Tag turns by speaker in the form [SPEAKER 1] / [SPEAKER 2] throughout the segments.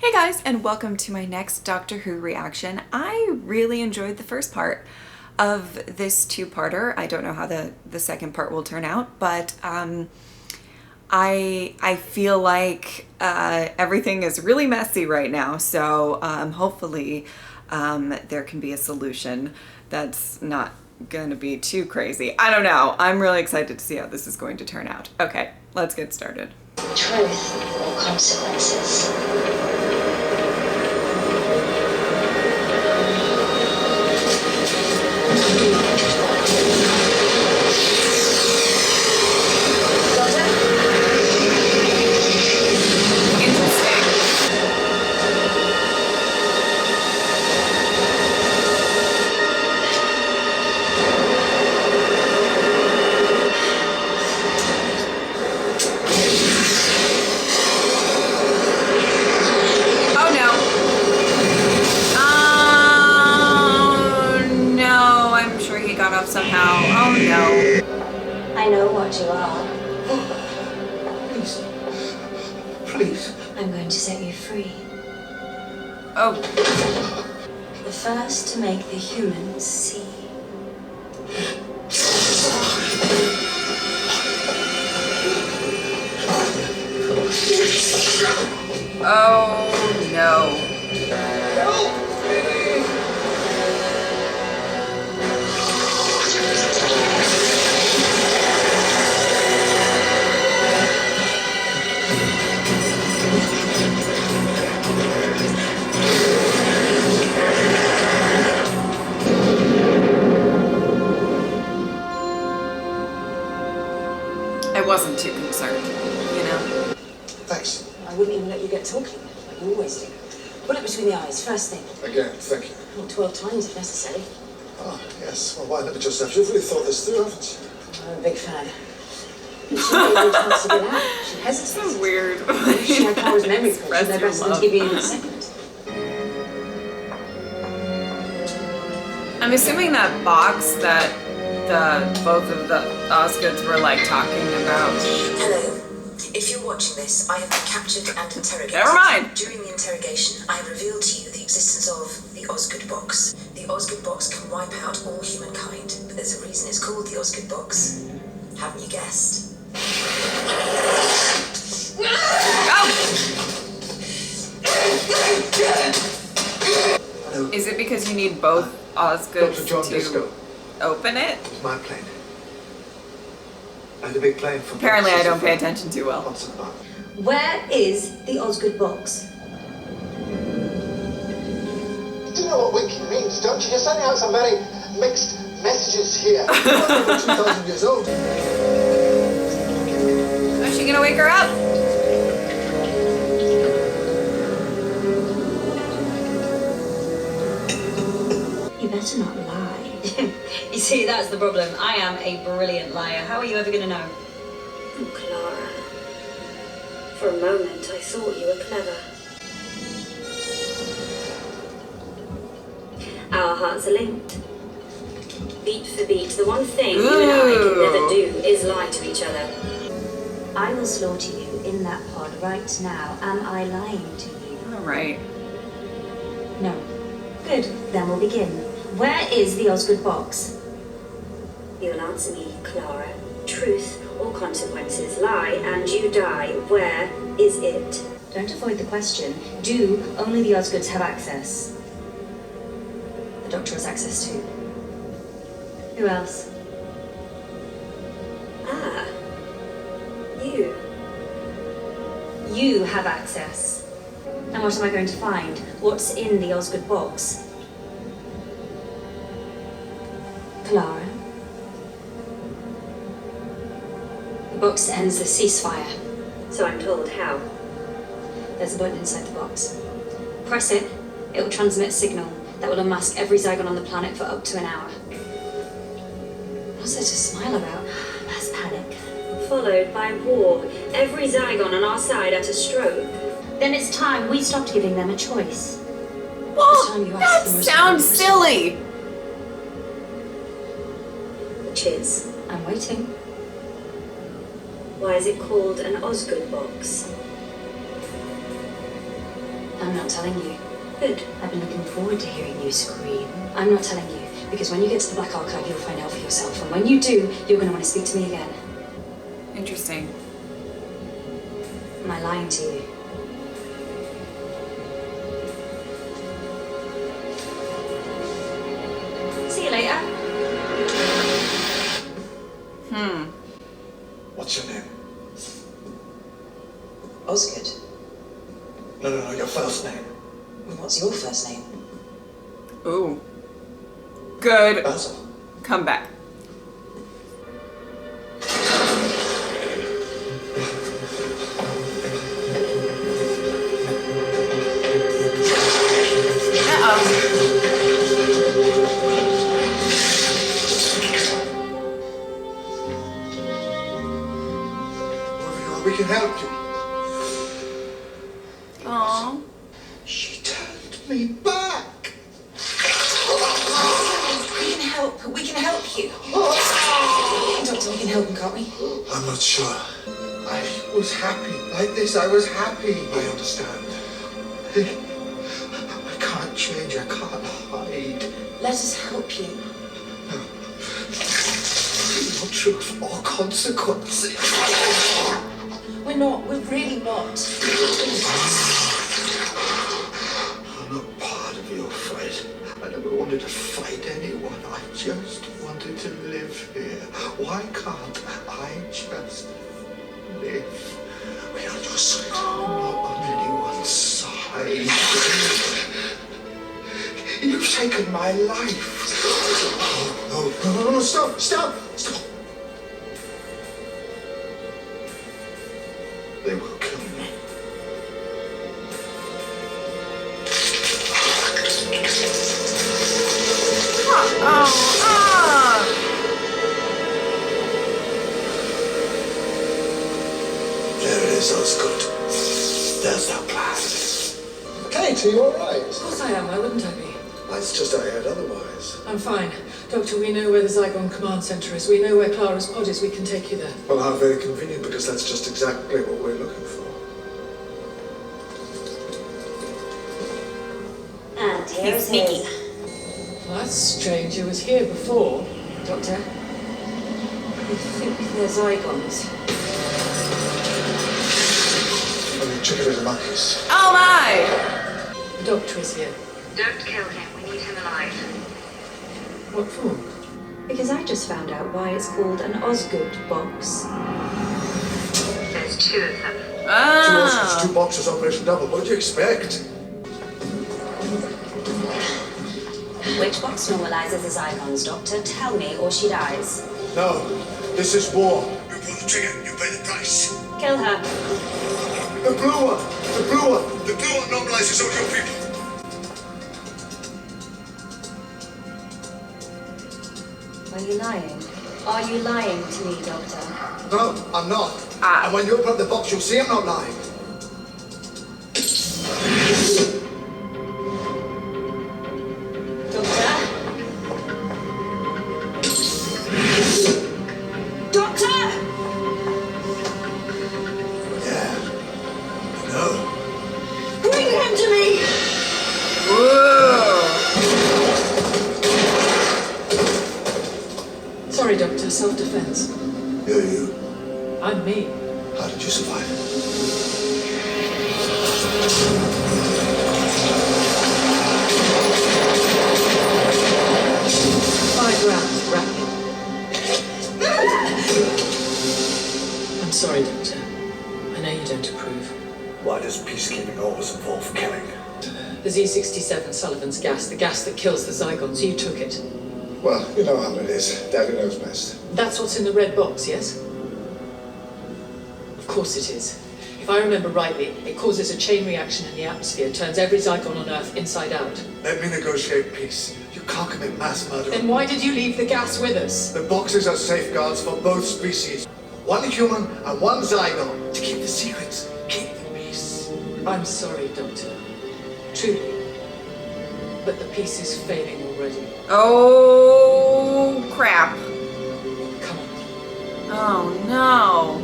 [SPEAKER 1] Hey guys, and welcome to my next Doctor Who reaction. I really enjoyed the first part of this two-parter. I don't know how the second part will turn out, but I feel like everything is really messy right now, so hopefully there can be a solution that's not gonna be too crazy. I don't know. I'm really excited to see how this is going to turn out. Okay, let's get started.
[SPEAKER 2] Truth or consequences?
[SPEAKER 1] Somehow. Oh no.
[SPEAKER 2] I know what you are.
[SPEAKER 3] Please. Please.
[SPEAKER 2] I'm going to set you free.
[SPEAKER 1] Oh.
[SPEAKER 2] The first to make the humans see.
[SPEAKER 1] Oh no.
[SPEAKER 3] Help me!
[SPEAKER 1] I wasn't too concerned, you know?
[SPEAKER 3] Thanks.
[SPEAKER 4] I wouldn't even let you get talking, like you always do. Put it between the eyes, first thing.
[SPEAKER 3] Again, thank you.
[SPEAKER 4] Well, 12 times if necessary.
[SPEAKER 3] Ah, yes. Well, why limit yourself? You've really thought this through, haven't you?
[SPEAKER 4] I'm a big fan. She gave me a chance to get out. She hesitated.
[SPEAKER 1] So weird.
[SPEAKER 4] She had Cara's memory code.
[SPEAKER 1] Express
[SPEAKER 4] She's no
[SPEAKER 1] your
[SPEAKER 4] better than
[SPEAKER 1] love.
[SPEAKER 4] to give you even a second.
[SPEAKER 1] I'm assuming that box that both of the Osgoods were like talking about.
[SPEAKER 5] Hello. If you're watching this, I have been captured and interrogated.
[SPEAKER 1] Never mind.
[SPEAKER 5] During the interrogation, I have revealed to you the existence of the Osgood box. The Osgood box can wipe out all humankind, but there's a reason it's called the Osgood box. Haven't you guessed?
[SPEAKER 1] Oh! Is it because you need both Osgoods
[SPEAKER 3] Dr. John
[SPEAKER 1] to
[SPEAKER 3] Disco.
[SPEAKER 1] open it?
[SPEAKER 3] It was my plane. I had a big plane for
[SPEAKER 1] Apparently I
[SPEAKER 3] purposes
[SPEAKER 1] don't
[SPEAKER 3] of
[SPEAKER 1] pay attention too well.
[SPEAKER 3] Once in a while.
[SPEAKER 2] Where is the Osgood box?
[SPEAKER 6] You know what winking means, don't you? You're sending out some very mixed messages here.
[SPEAKER 3] You're over 2,000 years old.
[SPEAKER 1] Is she gonna wake her up?
[SPEAKER 2] You better not lie.
[SPEAKER 7] You see, that's the problem. I am a brilliant liar. How are you ever going to know?
[SPEAKER 2] Oh, Clara. For a moment, I thought you were clever. Our hearts are linked. Beat for beat, the one thing you and I can never do is lie to each other. I will slaughter you in that pod right now. Am I lying to you?
[SPEAKER 1] All right.
[SPEAKER 2] No. Good. Then we'll begin. Where is the Osgood box? You'll answer me, Clara. Truth or consequences. Lie and you die. Where is it? Don't avoid the question. Do only the Osgoods have access? The Doctor has access to. Who else? Ah. You. You have access. And what am I going to find? What's in the Osgood box? Clara. The box ends the ceasefire. So I'm told. How? There's a button inside the box. Press it, it will transmit a signal that will unmask every Zygon on the planet for up to an hour. What's there to smile about? Mass panic. Followed by war. Every Zygon on our side at a stroke. Then it's time we stopped giving them a choice.
[SPEAKER 1] Well, that sounds silly.
[SPEAKER 2] Which is? I'm waiting. Why is it called an Osgood box? I'm not telling you. Good. I've been looking forward to hearing you scream. I'm not telling you, because when you get to the Black Archive, you'll find out for yourself. And when you do, you're going to want to speak to me again.
[SPEAKER 1] Interesting.
[SPEAKER 2] Am I lying to you? See you later.
[SPEAKER 3] What's your name?
[SPEAKER 5] Osgood.
[SPEAKER 3] No, your first name.
[SPEAKER 5] What's your first name?
[SPEAKER 1] Ooh. Good.
[SPEAKER 3] Basil.
[SPEAKER 1] Come back.
[SPEAKER 3] We can help you.
[SPEAKER 1] Aww.
[SPEAKER 3] She turned me back.
[SPEAKER 5] We can help you. Doctor, we can help him, can't we?
[SPEAKER 3] I'm not sure.
[SPEAKER 6] I was happy. Like this, I was happy.
[SPEAKER 3] I understand.
[SPEAKER 6] I can't change. I can't hide.
[SPEAKER 5] Let us help you.
[SPEAKER 6] No truth or consequences.
[SPEAKER 5] We're not. We're really not.
[SPEAKER 6] I'm not part of your fight. I never wanted to fight anyone. I just wanted to live here. Why can't I just live?
[SPEAKER 3] We are on your side.
[SPEAKER 6] I'm not on anyone's side. You've taken my life. No, stop. They will kill me.
[SPEAKER 3] There it is, Osgood. There's our plan.
[SPEAKER 6] Katie, you all right?
[SPEAKER 4] Of course I am, why wouldn't I be?
[SPEAKER 3] It's just I heard otherwise.
[SPEAKER 4] I'm fine. Doctor, we know where the Zygon command center is. We know where Clara's pod is. We can take you there.
[SPEAKER 3] Well, how very convenient, because that's just exactly what we're looking for.
[SPEAKER 2] And here's
[SPEAKER 1] sneaky.
[SPEAKER 4] Well, that's strange. He was here before.
[SPEAKER 2] Doctor, I think they're Zygons.
[SPEAKER 3] I mean, chicken little monkeys.
[SPEAKER 1] Oh my!
[SPEAKER 4] The doctor is here.
[SPEAKER 2] Don't kill him. We need him alive.
[SPEAKER 4] What for?
[SPEAKER 2] Because I just found out why it's called an Osgood box. There's two of them.
[SPEAKER 3] Two Oscars, two boxes, Operation Double. What did you expect?
[SPEAKER 2] Which box normalizes the Zygons, Doctor? Tell me or she dies.
[SPEAKER 3] No, this is war. You pull the trigger, you pay the price.
[SPEAKER 2] Kill her.
[SPEAKER 3] The blue one! The blue one! The blue one normalizes all your people.
[SPEAKER 2] Are you lying? Are you lying to me, Doctor?
[SPEAKER 3] No, I'm not. And when you open up the box, you'll see I'm not lying.
[SPEAKER 2] Doctor!
[SPEAKER 3] Yeah. No.
[SPEAKER 2] Bring him to me!
[SPEAKER 4] Sorry, Doctor. Self-defense.
[SPEAKER 3] You're you.
[SPEAKER 4] I'm me.
[SPEAKER 3] How did you survive?
[SPEAKER 4] Five rounds, rapid. I'm sorry, Doctor. I know you don't approve.
[SPEAKER 3] Why does peacekeeping always involve killing?
[SPEAKER 4] The Z-67 Sullivan's gas, the gas that kills the Zygons, you took it.
[SPEAKER 3] Well, you know how it is. Daddy knows best.
[SPEAKER 4] That's what's in the red box, yes? Of course it is. If I remember rightly, it causes a chain reaction in the atmosphere, turns every Zygon on Earth inside out.
[SPEAKER 3] Let me negotiate peace. You can't commit mass murder.
[SPEAKER 4] Then why did you leave the gas with us?
[SPEAKER 3] The boxes are safeguards for both species. One human and one Zygon. To keep the secrets, keep the peace.
[SPEAKER 4] I'm sorry, Doctor. Truly. But the peace is failing already.
[SPEAKER 1] Oh, crap.
[SPEAKER 4] Come on.
[SPEAKER 1] Oh, no.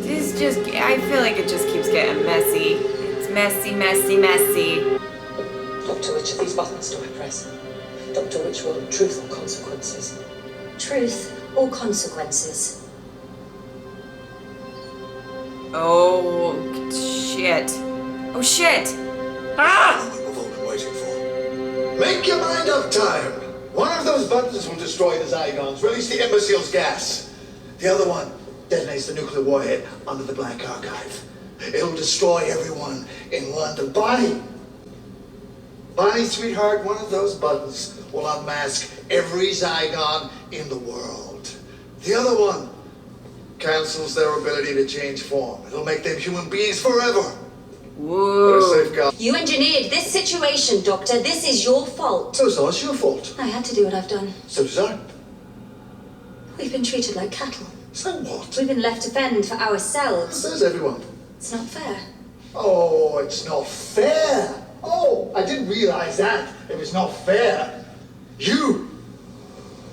[SPEAKER 1] This just, I feel like it just keeps getting messy. It's Messy, messy, messy.
[SPEAKER 4] Doctor, which of these buttons do I press? Doctor, which one? Truth or consequences?
[SPEAKER 2] Truth or consequences?
[SPEAKER 1] Oh, shit. Oh, shit. Ah!
[SPEAKER 3] What we've all been waiting for. Make your mind up, time. One of those buttons will destroy the Zygons, release the imbecile's gas. The other one detonates the nuclear warhead under the Black Archive. It'll destroy everyone in London. Bonnie, sweetheart, one of those buttons will unmask every Zygon in the world. The other one cancels their ability to change form. It'll make them human beings forever.
[SPEAKER 1] Whoa.
[SPEAKER 3] Safeguard.
[SPEAKER 2] You engineered this situation, Doctor. This is your fault.
[SPEAKER 3] So it's your fault.
[SPEAKER 2] I had to do what I've done.
[SPEAKER 3] So does I.
[SPEAKER 2] We've been treated like cattle.
[SPEAKER 3] So what?
[SPEAKER 2] We've been left to fend for ourselves.
[SPEAKER 3] Says everyone.
[SPEAKER 2] It's not fair.
[SPEAKER 3] Oh, it's not fair. Oh, I didn't realize that. It was not fair. You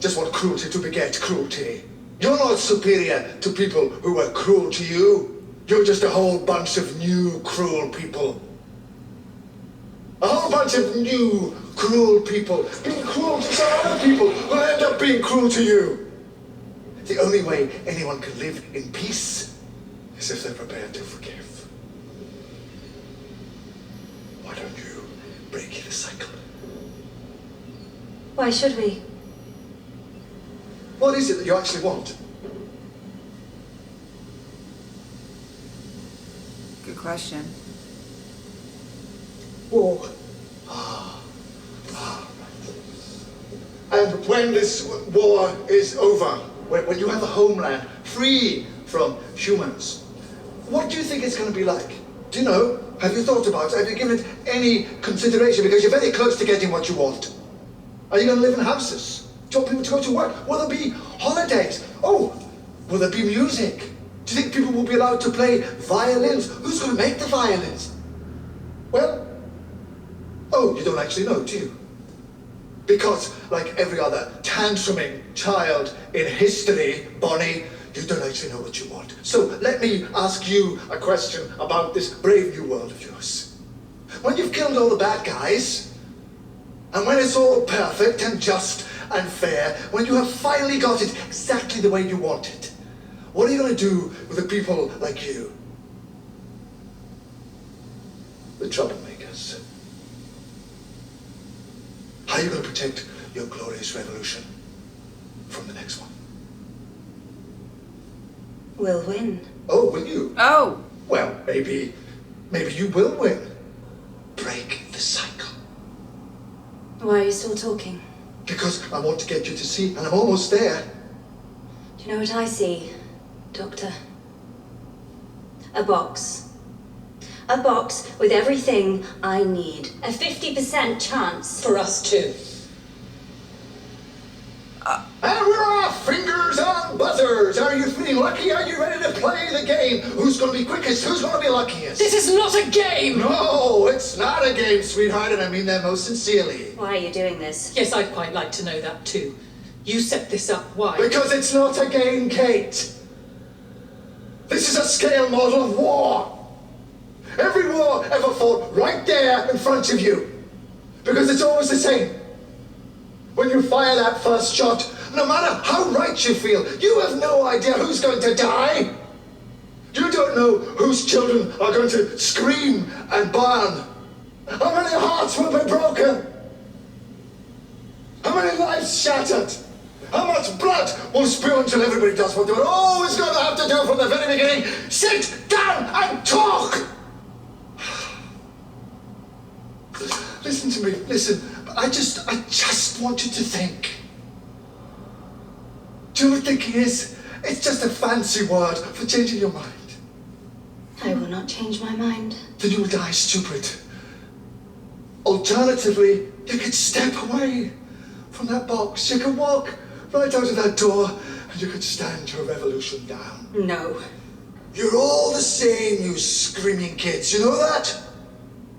[SPEAKER 3] just want cruelty to beget cruelty. You're not superior to people who were cruel to you. You're just a whole bunch of new cruel people. A whole bunch of new cruel people being cruel to some other people who end up being cruel to you. The only way anyone can live in peace is if they're prepared to forgive. Why don't you break the cycle?
[SPEAKER 2] Why should we?
[SPEAKER 3] What is it that you actually want?
[SPEAKER 1] Good question.
[SPEAKER 3] War. And when this war is over, when you have a homeland free from humans, what do you think it's going to be like? Do you know? Have you thought about it? Have you given it any consideration? Because you're very close to getting what you want. Are you going to live in houses? Do you want people to go to work? Will there be holidays? Oh, will there be music? Do you think people will be allowed to play violins? Who's going to make the violins? Well, oh, you don't actually know, do you? Because, like every other tantruming child in history, Bonnie, you don't actually know what you want. So let me ask you a question about this brave new world of yours. When you've killed all the bad guys, and when it's all perfect and just and fair, when you have finally got it exactly the way you want it, what are you going to do with the people like you? The troublemakers. How are you going to protect your glorious revolution from the next one?
[SPEAKER 2] We'll win.
[SPEAKER 3] Oh, will you?
[SPEAKER 1] Oh.
[SPEAKER 3] Well, maybe you will win. Break the cycle.
[SPEAKER 2] Why are you still talking?
[SPEAKER 3] Because I want to get you to see, and I'm almost there.
[SPEAKER 2] Do you know what I see, Doctor? A box. A box with everything I need. A 50% chance.
[SPEAKER 4] For us too.
[SPEAKER 3] And we're off! Fingers on buzzers! Are you feeling lucky? Are you ready to play the game? Who's going to be quickest? Who's going to be luckiest?
[SPEAKER 4] This is not a game!
[SPEAKER 3] No, it's not a game, sweetheart, and I mean that most sincerely.
[SPEAKER 2] Why are you doing this?
[SPEAKER 4] Yes, I'd quite like to know that too. You set this up, why?
[SPEAKER 3] Because it's not a game, Kate. This is a scale model of war. Every war ever fought right there in front of you. Because it's always the same. When you fire that first shot, no matter how right you feel, you have no idea who's going to die. You don't know whose children are going to scream and burn. How many hearts will be broken? How many lives shattered? How much blood will spill until everybody does what they're always going to have to do from the very beginning? Sit down and talk! Listen to me, listen. I just want you to think. Do you know what thinking is? It's just a fancy word for changing your mind.
[SPEAKER 2] I will not change my mind.
[SPEAKER 3] Then you will die stupid. Alternatively, you could step away from that box. You could walk right out of that door and you could stand your revolution down.
[SPEAKER 2] No.
[SPEAKER 3] You're all the same, you screaming kids. You know that?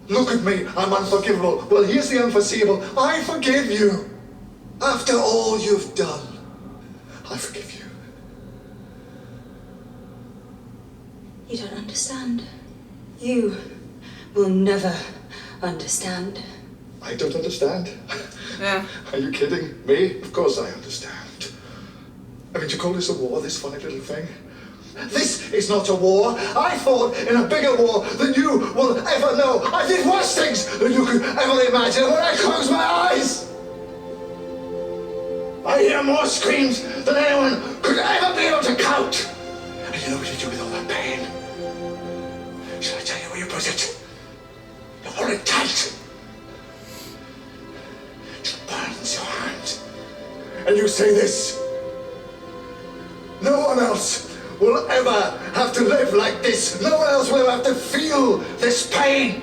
[SPEAKER 3] Look at me, I'm unforgivable. Well, here's the unforeseeable. I forgive you. After all you've done, I forgive you.
[SPEAKER 2] You don't understand. You
[SPEAKER 5] will never understand.
[SPEAKER 3] I don't understand.
[SPEAKER 1] Yeah.
[SPEAKER 3] Are you kidding me? Of course I understand. I mean, to call this a war, this funny little thing? This is not a war. I fought in a bigger war than you will ever know. I did worse things than you could ever imagine when I close my eyes. I hear more screams than anyone could ever be able to count. And you know what you do with all that pain? Shall I tell you where you put it? You hold it tight. It burns your hand. And you say this. No one else will ever have to live like this. No one else will ever have to feel this pain.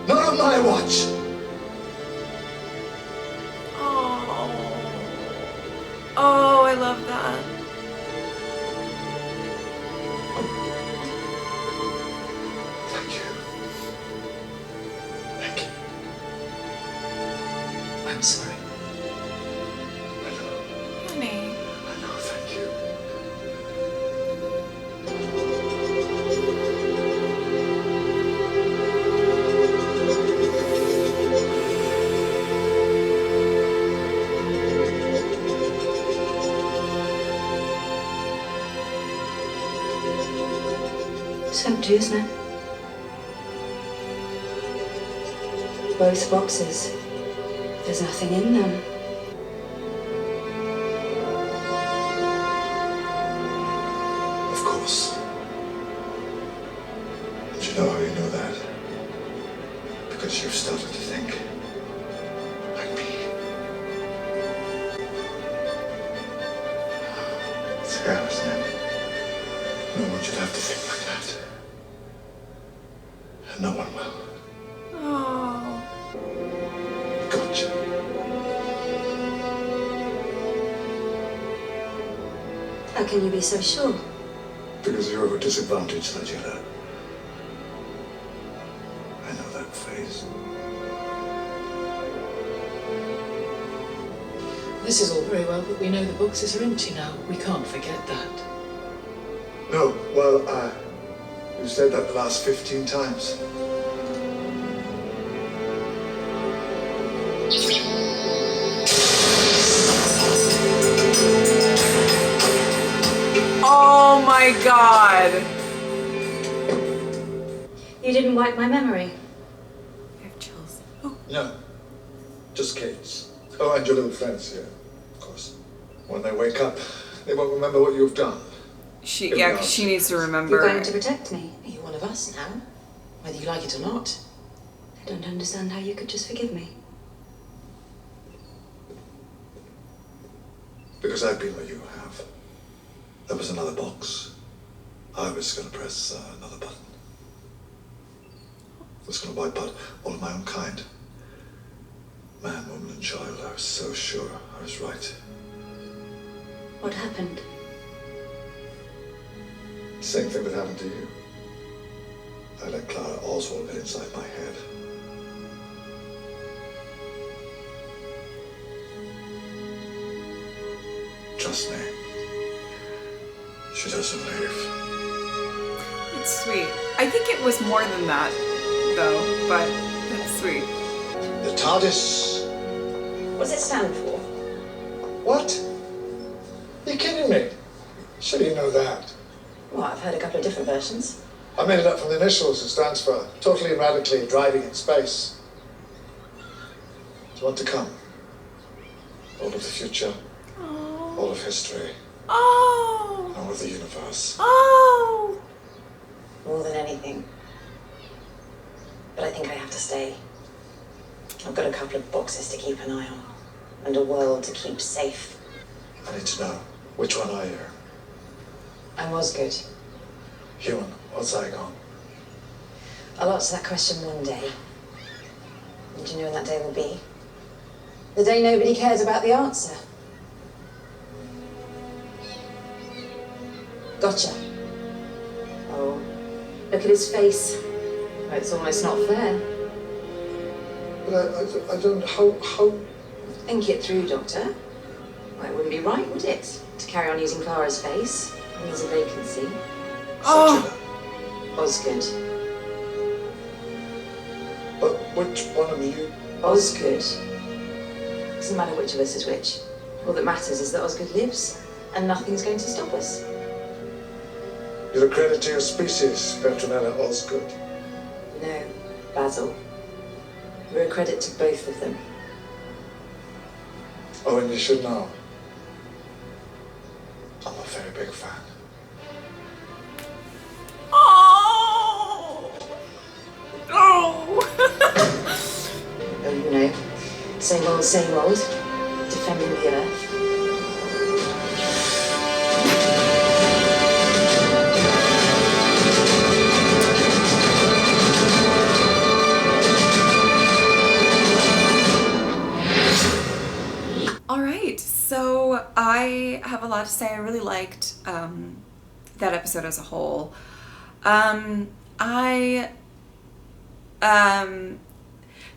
[SPEAKER 3] Not on my watch.
[SPEAKER 1] Oh, I love that.
[SPEAKER 3] Thank you. Thank you.
[SPEAKER 4] I'm sorry.
[SPEAKER 3] I know.
[SPEAKER 1] Honey.
[SPEAKER 3] I know. Thank you.
[SPEAKER 5] It's empty, isn't it? Both boxes. There's nothing in them.
[SPEAKER 3] Of course. And you know how you know that? Because you've started to think like me. It's hell, isn't it? No one should have to think like that. And no one will.
[SPEAKER 1] Oh.
[SPEAKER 3] Gotcha.
[SPEAKER 5] How can you be so sure?
[SPEAKER 3] Because you're at a disadvantage, Angela. I know that phrase.
[SPEAKER 4] This is all very well, but we know the boxes are empty now. We can't forget that.
[SPEAKER 3] No, well, you said that the last 15 times.
[SPEAKER 1] Oh my god.
[SPEAKER 5] You didn't wipe my memory.
[SPEAKER 1] I have chills.
[SPEAKER 3] No, just Kate's. Oh, and your little friends here, of course. When they wake up, they won't remember what you've done.
[SPEAKER 1] Yeah, 'cause she needs to remember.
[SPEAKER 5] You're going to protect me.
[SPEAKER 8] You're one of us now, whether you like it or not.
[SPEAKER 5] I don't understand how you could just forgive me.
[SPEAKER 3] Because I've been where you have. There was another box. I was going to press another button. I was going to wipe out all of my own kind. Man, woman, and child. I was so sure I was right.
[SPEAKER 5] What happened?
[SPEAKER 3] Same thing that happened to you. I let Clara Oswald get inside my head. Trust me. She doesn't leave.
[SPEAKER 1] It's sweet. I think it was more than that, though, but that's sweet.
[SPEAKER 3] The TARDIS.
[SPEAKER 8] What does it stand for?
[SPEAKER 3] What? You're kidding me? Surely you know that.
[SPEAKER 8] Well, I've heard a couple of different versions.
[SPEAKER 3] I made it up from the initials. It stands for totally and radically driving in space. Do you want to come? All of the future, all of history,
[SPEAKER 1] Oh.
[SPEAKER 3] all of the universe.
[SPEAKER 1] Oh.
[SPEAKER 8] More than anything. But I think I have to stay. I've got a couple of boxes to keep an eye on, and a world to keep safe.
[SPEAKER 3] I need to know, which one are you?
[SPEAKER 8] I was good.
[SPEAKER 3] Human or Zygon?
[SPEAKER 8] I'll answer that question one day. And do you know when that day will be? The day nobody cares about the answer. Gotcha. Oh, look at his face. Oh, it's almost not fair.
[SPEAKER 3] But I don't, how?
[SPEAKER 8] Think it through, Doctor. Well, it wouldn't be right, would it? To carry on using Clara's face when there's a vacancy.
[SPEAKER 1] Oh.
[SPEAKER 8] Osgood.
[SPEAKER 3] Which one of you?
[SPEAKER 8] Osgood. Doesn't matter which of us is which. All that matters is that Osgood lives, and nothing's going to stop us.
[SPEAKER 3] You're a credit to your species, Petronella Osgood.
[SPEAKER 8] No, Basil. We're a credit to both of them.
[SPEAKER 3] Oh, and you should know, I'm a very big fan.
[SPEAKER 1] Oh! Oh!
[SPEAKER 8] Oh, you know, same old, defending the earth.
[SPEAKER 1] All right, so I have a lot to say. I really liked that episode as a whole.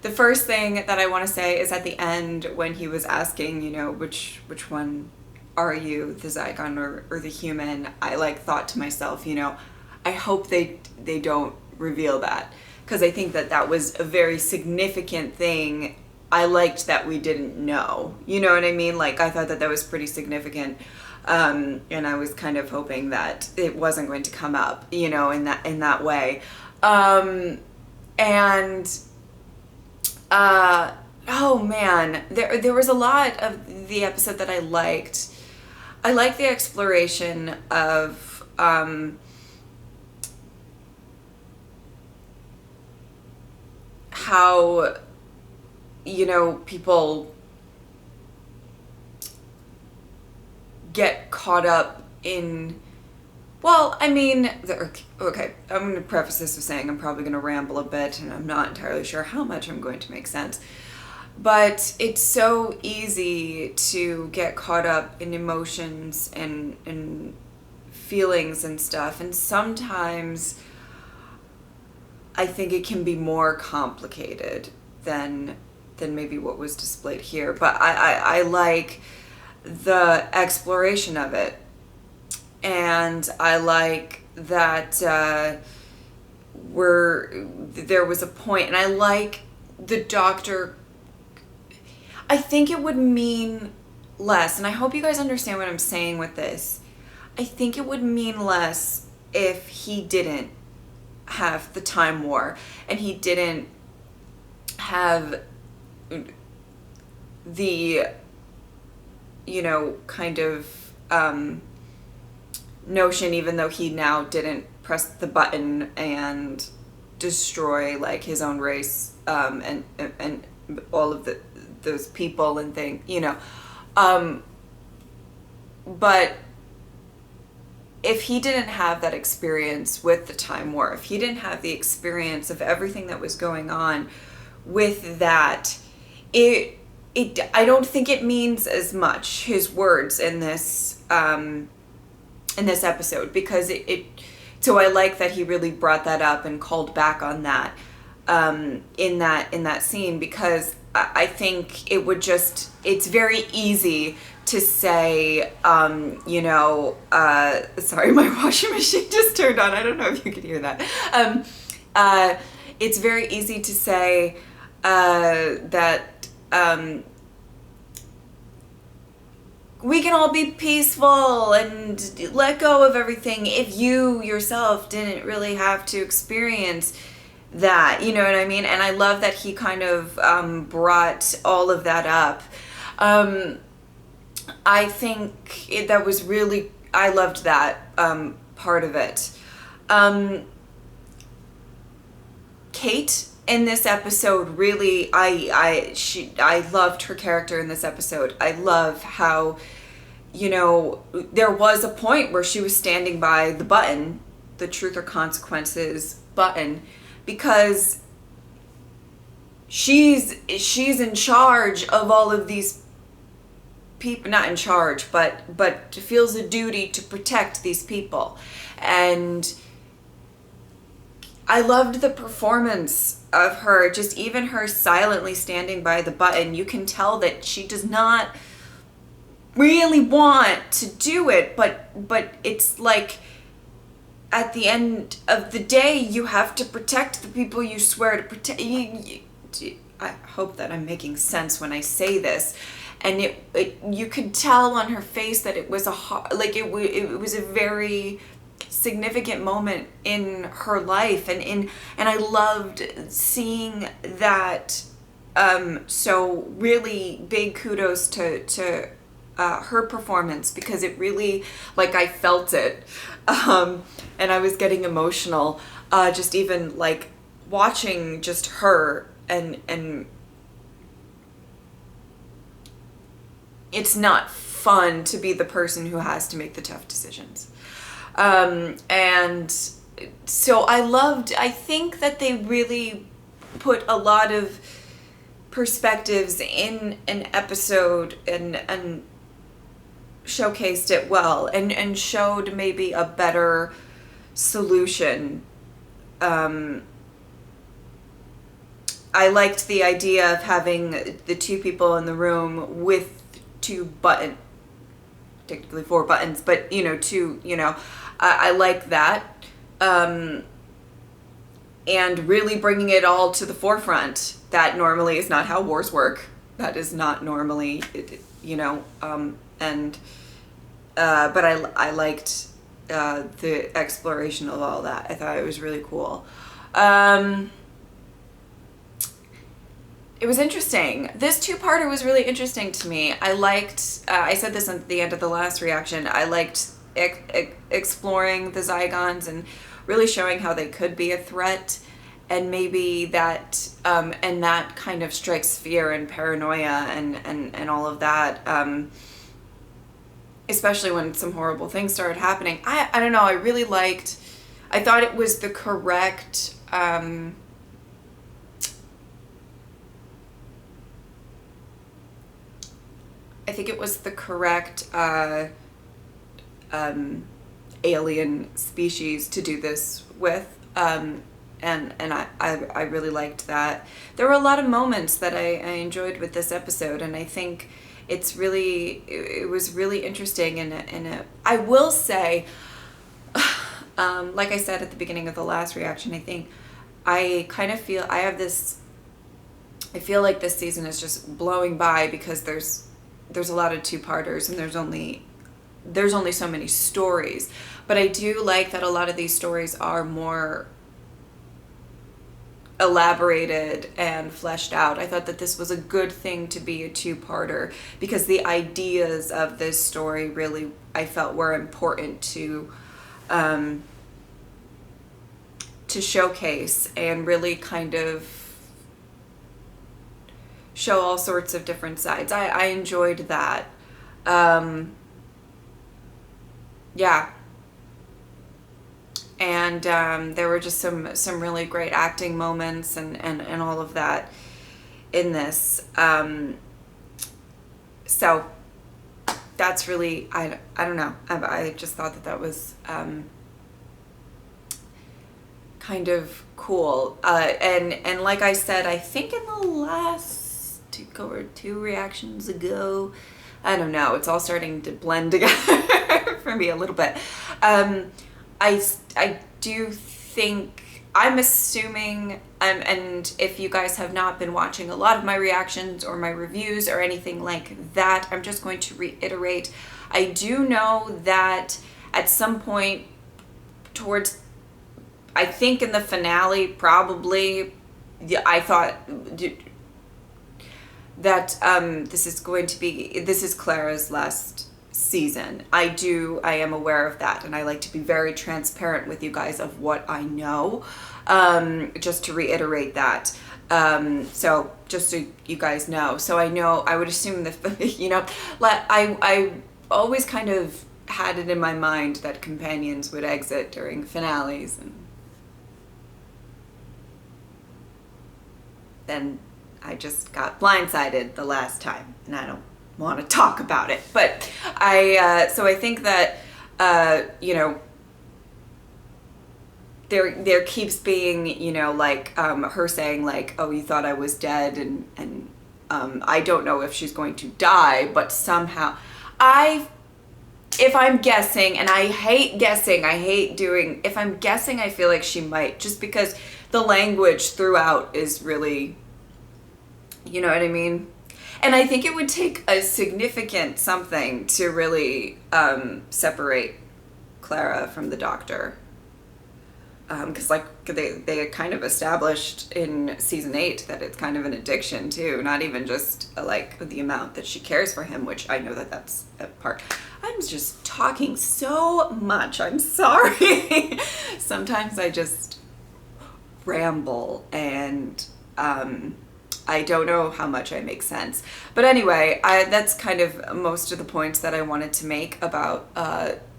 [SPEAKER 1] The first thing that I want to say is at the end when he was asking, you know, which one are you, the Zygon or the human? I thought to myself, you know, I hope they don't reveal that, because I think that was a very significant thing. I liked that we didn't know, you know what I mean? I thought that was pretty significant. And I was kind of hoping that it wasn't going to come up, you know, in that way. Oh man, there was a lot of the episode that I liked. I liked the exploration of how, you know, people get caught up in, well, I mean, okay, I'm going to preface this with saying I'm probably going to ramble a bit, and I'm not entirely sure how much I'm going to make sense. But it's so easy to get caught up in emotions and feelings and stuff, and sometimes I think it can be more complicated than maybe what was displayed here. But I like the exploration of it, and I like that there was a point, and I like the doctor. I think it would mean less, and I hope you guys understand what I'm saying with this. I think it would mean less if he didn't have the Time War, and he didn't have the, you know, kind of notion, even though he now didn't press the button and destroy his own race and all of those people and things, you know. But if he didn't have that experience with the Time War, if he didn't have the experience of everything that was going on with that, I don't think it means as much, his words in this episode, because so I like that he really brought that up and called back on that in that scene, because I think it would just, it's very easy to say, you know, sorry, my washing machine just turned on. I don't know if you could hear that. It's very easy to say that we can all be peaceful and let go of everything if you yourself didn't really have to experience that, you know what I mean? And I love that he kind of brought all of that up. I think that was really, I loved that part of it. Kate in this episode, really, I loved her character in this episode. I love how, you know, there was a point where she was standing by the button, the truth or consequences button, because she's in charge of all of these people, not in charge, but feels a duty to protect these people. And I loved the performance of her, just even her silently standing by the button. You can tell that she does not really want to do it, but it's like, at the end of the day, you have to protect the people you swear to protect. I hope that I'm making sense when I say this. And you could tell on her face that it was it was a very significant moment in her life, and I loved seeing that. So really big kudos to her performance, because it really, like, I felt it, and I was getting emotional, just even like watching just her, and it's not fun to be the person who has to make the tough decisions. And so I think that they really put a lot of perspectives in an episode, and showcased it well, and showed maybe a better solution. I liked the idea of having the two people in the room with technically 4 buttons, but two, I like that. And really bringing it all to the forefront. That normally is not how wars work. That is not normally, but I liked the exploration of all that. I thought it was really cool. It was interesting. This 2-parter was really interesting to me. I liked, I said this at the end of the last reaction, I liked exploring the Zygons and really showing how they could be a threat, and maybe that, and that kind of strikes fear and paranoia and all of that, especially when some horrible things started happening. I don't know, I really liked, I thought it was the correct, I think it was the correct alien species to do this with, and I really liked that. There were a lot of moments that I enjoyed with this episode, and I think it was really interesting, and I will say, like I said at the beginning of the last reaction, I think I kind of feel I feel like this season is just blowing by, because there's a lot of 2-parters, and there's only so many stories. But I do like that a lot of these stories are more elaborated and fleshed out. I thought that this was a good thing to be a 2-parter, because the ideas of this story really, I felt, were important to showcase and really kind of show all sorts of different sides. I enjoyed that. Yeah. And there were just some really great acting moments and all of that in this. So that's really, I don't know. I just thought that was kind of cool. And like I said, I think in the last 2 reactions ago, I don't know, it's all starting to blend together for me a little bit. I do think, I'm assuming, and if you guys have not been watching a lot of my reactions or my reviews or anything like that, I'm just going to reiterate, I do know that at some point towards, I think in the finale, probably, I thought that this is Clara's last season. I am aware of that, and I like to be very transparent with you guys of what I know, just to reiterate that. So just so you guys know. So I know, I would assume that, I always kind of had it in my mind that companions would exit during finales, and then I just got blindsided the last time, and I don't want to talk about it. But so I think that, there keeps being, her saying like, oh, you thought I was dead, and I don't know if she's going to die, but somehow if I'm guessing, and I hate guessing, if I'm guessing, I feel like she might, just because the language throughout is really You know what I mean? And I think it would take a significant something to really separate Clara from the Doctor. Because like they kind of established in season 8 that it's kind of an addiction too, not even just like the amount that she cares for him, which I know that that's a part. I'm just talking so much, I'm sorry. Sometimes I just ramble and I don't know how much I make sense. But anyway, that's kind of most of the points that I wanted to make about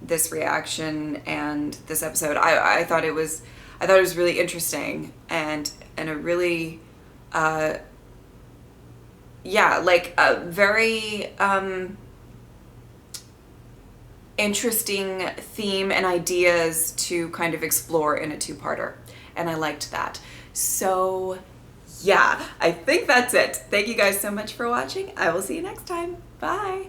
[SPEAKER 1] this reaction and this episode. I thought it was really interesting and a really like a very interesting theme and ideas to kind of explore in a two-parter. And I liked that. So yeah, I think that's it. Thank you guys so much for watching. I will see you next time. Bye.